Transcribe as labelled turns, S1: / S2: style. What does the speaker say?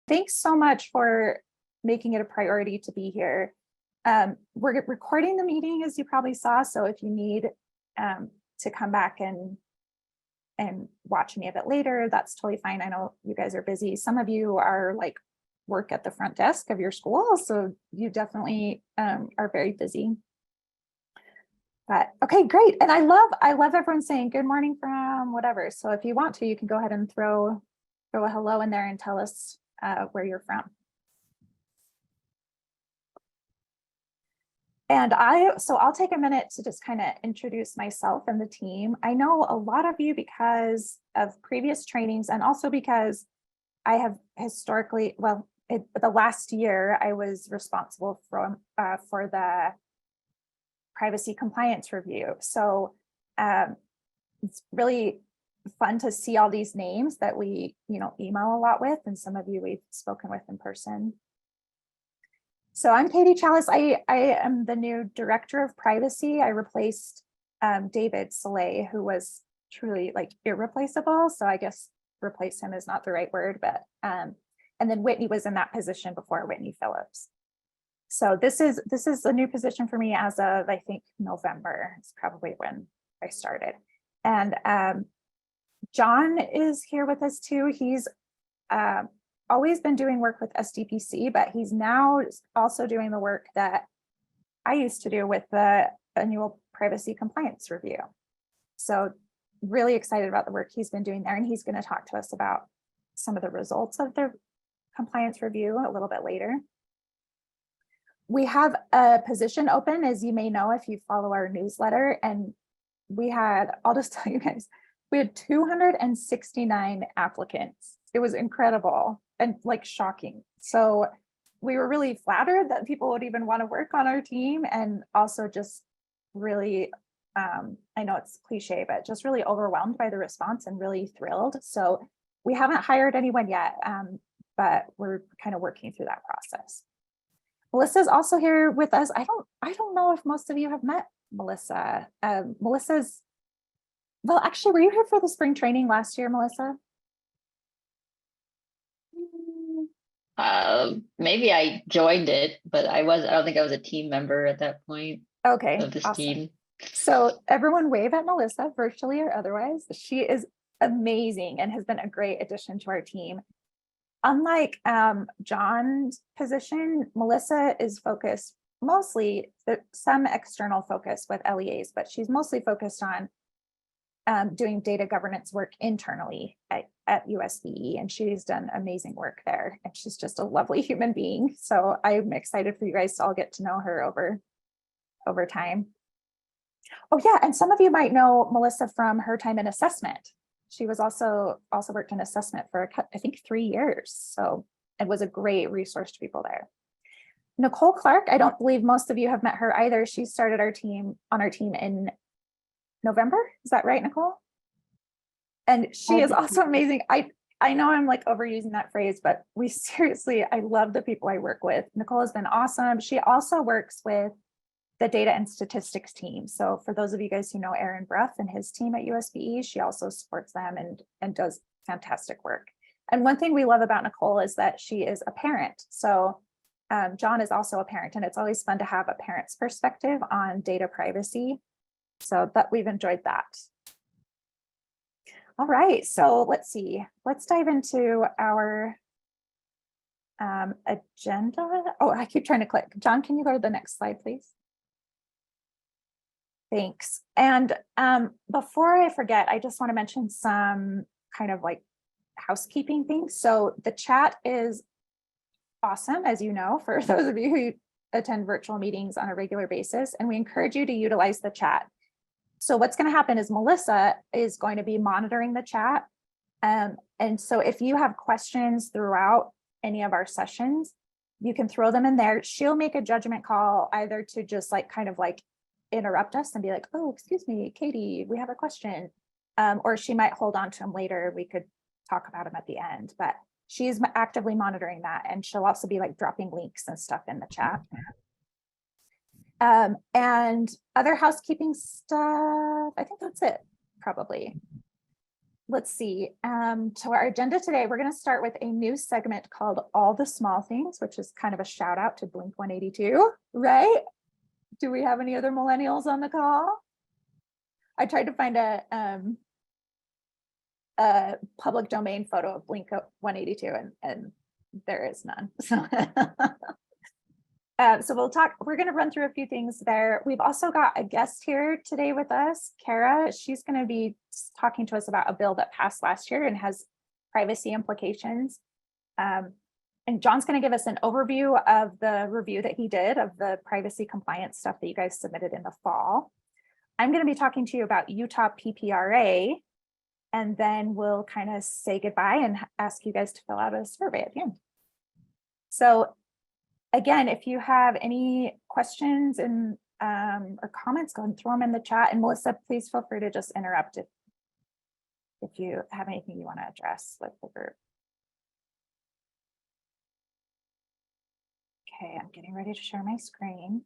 S1: thanks so much for making it a priority to be here. We're recording the meeting, as you probably saw, so if you need to come back and watch any of it later, that's totally fine. I know you guys are busy. Some of you are like work at the front desk of your school, so you definitely are very busy. But okay, great. And I love everyone saying good morning from whatever. So if you want to, you can go ahead and throw a hello in there and tell us where you're from. And I'll take a minute to just kind of introduce myself and the team. I know a lot of you because of previous trainings, and also because I have historically, the last year I was responsible for the privacy compliance review. So it's really fun to see all these names that we, email a lot with, and some of you we've spoken with in person. So I'm Katie Chalice. I am the new director of privacy. I replaced David Soleil, who was truly like irreplaceable. So I guess replace him is not the right word, but and then Whitney was in that position before, Whitney Phillips. So this is a new position for me as of, I think, November. It's probably when I started. And John is here with us too. He's always been doing work with SDPC, but he's now also doing the work that I used to do with the annual privacy compliance review. So really excited about the work he's been doing there. And he's going to talk to us about some of the results of the compliance review a little bit later. We have a position open, as you may know, if you follow our newsletter. And I'll just tell you guys, we had 269 applicants. It was incredible and like shocking. So we were really flattered that people would even want to work on our team, and also just really, I know it's cliche, but just really overwhelmed by the response and really thrilled. So we haven't hired anyone yet, but we're kind of working through that process. Melissa's also here with us. I don't know if most of you have met Melissa. Well, actually, were you here for the spring training last year, Melissa?
S2: Maybe I joined it, but I don't think I was a team member at that point.
S1: Okay,
S2: of this
S1: awesome.
S2: team.
S1: So everyone wave at Melissa, virtually or otherwise. She is amazing and has been a great addition to our team. Unlike John's position, Melissa is focused mostly, some external focus with LEAs, but she's mostly focused on doing data governance work internally at USBE, and she's done amazing work there. And she's just a lovely human being. So I'm excited for you guys to all get to know her over time. Oh yeah, and some of you might know Melissa from her time in assessment. She was also worked in assessment for I think 3 years. So it was a great resource to people there. Nicole Clark, I don't believe most of you have met her either. She started on our team in November. Is that right, Nicole? And she is also amazing. I know I'm like overusing that phrase, but I love the people I work with. Nicole has been awesome. She also works with the data and statistics team. So for those of you guys who know Aaron Bruff and his team at USBE, she also supports them and does fantastic work. And one thing we love about Nicole is that she is a parent. So John is also a parent, and it's always fun to have a parent's perspective on data privacy. So that we've enjoyed that. All right, so let's see. Let's dive into our agenda. Oh, I keep trying to click. John, can you go to the next slide, please? Thanks. And before I forget, I just want to mention some kind of like housekeeping things. So the chat is awesome, as you know, for those of you who attend virtual meetings on a regular basis, and we encourage you to utilize the chat. So what's going to happen is Melissa is going to be monitoring the chat. And so if you have questions throughout any of our sessions, you can throw them in there. She'll make a judgment call either to just like kind of like interrupt us and be like, oh, excuse me, Katie, we have a question. Or she might hold on to them later. We could talk about them at the end, but she's actively monitoring that. And she'll also be like dropping links and stuff in the chat. And other housekeeping stuff, I think that's it, probably. let's see. So our agenda today, we're going to start with a new segment called All the Small Things, which is kind of a shout out to Blink 182, right? Do we have any other millennials on the call? I tried to find a public domain photo of Blink 182 and there is none. So we're going to run through a few things there. We've also got a guest here today with us, Kara. She's going to be talking to us about a bill that passed last year and has privacy implications. And John's going to give us an overview of the review that he did of the privacy compliance stuff that you guys submitted in the fall. I'm going to be talking to you about Utah PPRA, and then we'll kind of say goodbye and ask you guys to fill out a survey at the end. So again, if you have any questions and or comments, go and throw them in the chat. And Melissa, please feel free to just interrupt if you have anything you want to address with the group. Okay, I'm getting ready to share my screen.